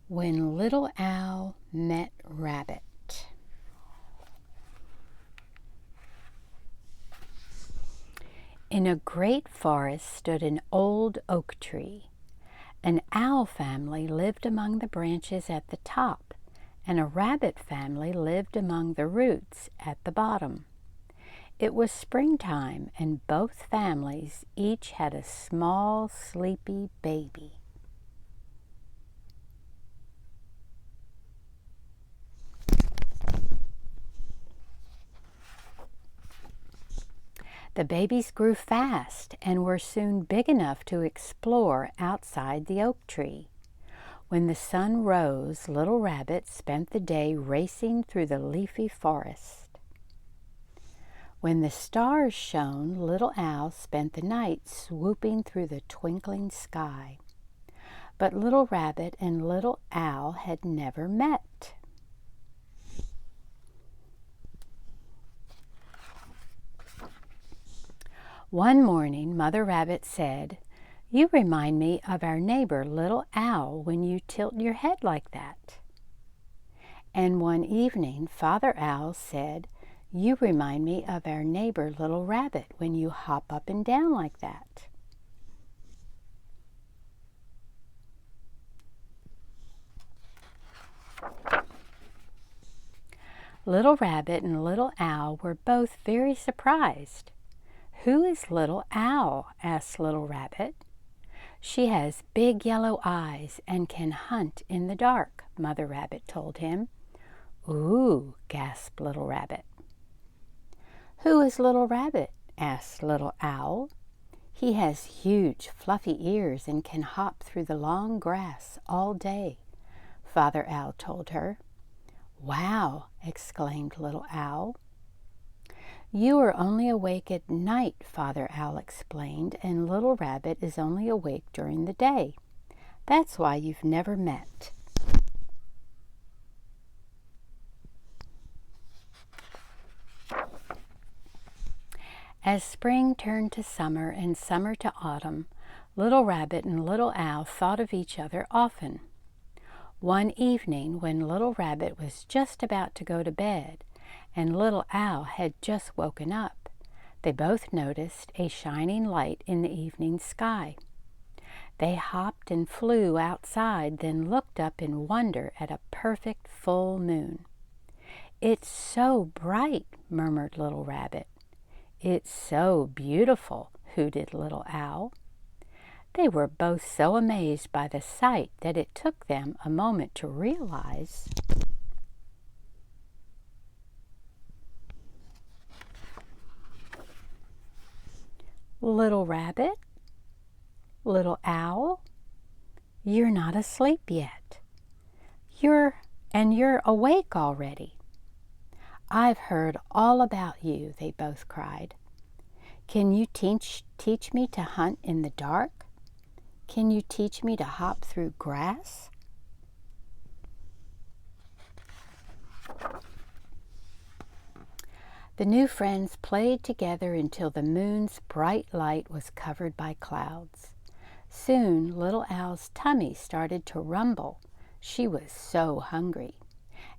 When Little Owl Met Rabbit. In a great forest stood an old oak tree. An owl family lived among the branches at the top, and a rabbit family lived among the roots at the bottom. It was springtime, and both families each had a small, sleepy baby. The babies grew fast and were soon big enough to explore outside the oak tree. When the sun rose, Little Rabbit spent the day racing through the leafy forest. When the stars shone, Little Owl spent the night swooping through the twinkling sky. But Little Rabbit and Little Owl had never met. One morning, Mother Rabbit said, "You remind me of our neighbor Little Owl when you tilt your head like that." And one evening, Father Owl said, "You remind me of our neighbor Little Rabbit when you hop up and down like that." Little Rabbit and Little Owl were both very surprised. "Who is Little Owl?" asked Little Rabbit. "She has big yellow eyes and can hunt in the dark," Mother Rabbit told him. "Ooh," gasped Little Rabbit. "Who is Little Rabbit?" asked Little Owl. "He has huge fluffy ears and can hop through the long grass all day," Father Owl told her. "Wow!" exclaimed Little Owl. "You are only awake at night," Father Owl explained, "and Little Rabbit is only awake during the day. That's why you've never met." As spring turned to summer and summer to autumn, Little Rabbit and Little Owl thought of each other often. One evening, when Little Rabbit was just about to go to bed, and Little Owl had just woken up, they both noticed a shining light in the evening sky. They hopped and flew outside, then looked up in wonder at a perfect full moon. "It's so bright," murmured Little Rabbit. "It's so beautiful," hooted Little Owl. They were both so amazed by the sight that it took them a moment to realize Little Rabbit, Little Owl, you're not asleep yet. You're awake already. "I've heard all about you," they both cried. "Can you teach me to hunt in the dark? Can you teach me to hop through grass?" The new friends played together until the moon's bright light was covered by clouds. Soon Little Owl's tummy started to rumble. She was so hungry.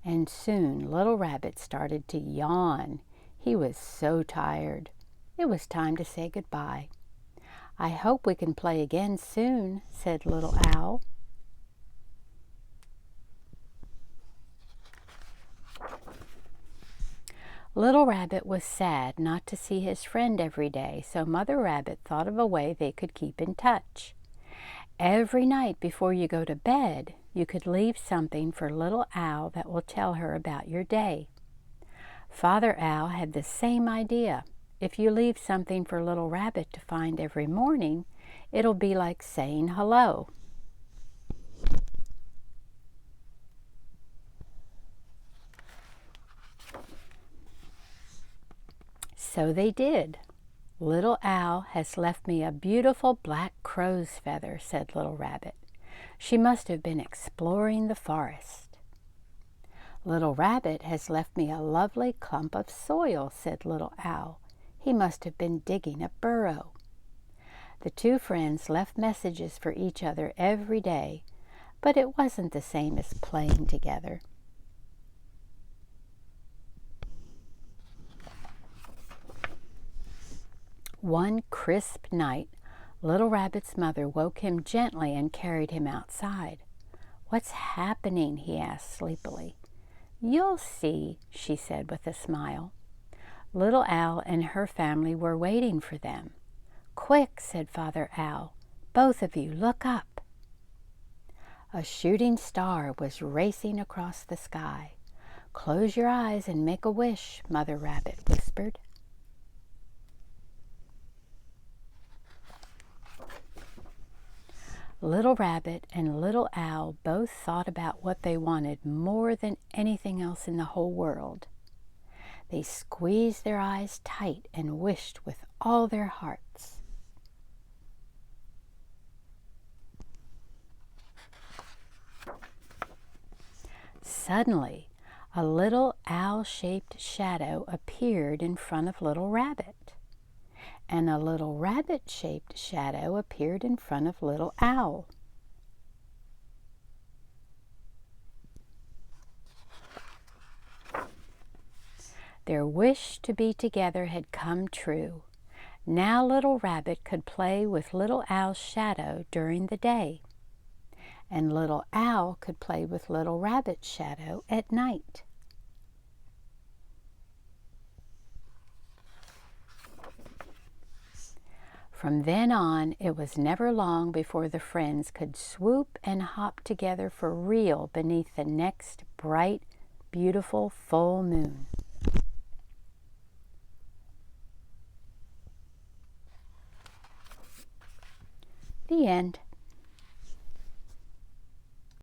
And soon Little Rabbit started to yawn. He was so tired. It was time to say goodbye. "I hope we can play again soon," said Little Owl. Little Rabbit was sad not to see his friend every day, so Mother Rabbit thought of a way they could keep in touch. "Every night before you go to bed, you could leave something for Little Owl that will tell her about your day." Father Owl had the same idea. If you leave something for Little Rabbit to find every morning, it'll be like saying hello. So they did. "Little Owl has left me a beautiful black crow's feather," said Little Rabbit. "She must have been exploring the forest." "Little Rabbit has left me a lovely clump of soil," said Little Owl. "He must have been digging a burrow." The two friends left messages for each other every day, but it wasn't the same as playing together. One crisp night, Little Rabbit's mother woke him gently and carried him outside. "What's happening?" he asked sleepily. "You'll see," she said with a smile. Little Owl and her family were waiting for them. "Quick," said Father Owl, "both of you look up." A shooting star was racing across the sky. "Close your eyes and make a wish," Mother Rabbit whispered. Little Rabbit and Little Owl both thought about what they wanted more than anything else in the whole world. They squeezed their eyes tight and wished with all their hearts. Suddenly, a little owl-shaped shadow appeared in front of Little Rabbit, and a little rabbit-shaped shadow appeared in front of Little Owl. Their wish to be together had come true. Now Little Rabbit could play with Little Owl's shadow during the day, and Little Owl could play with Little Rabbit's shadow at night. From then on, it was never long before the friends could swoop and hop together for real beneath the next bright, beautiful full moon. The end.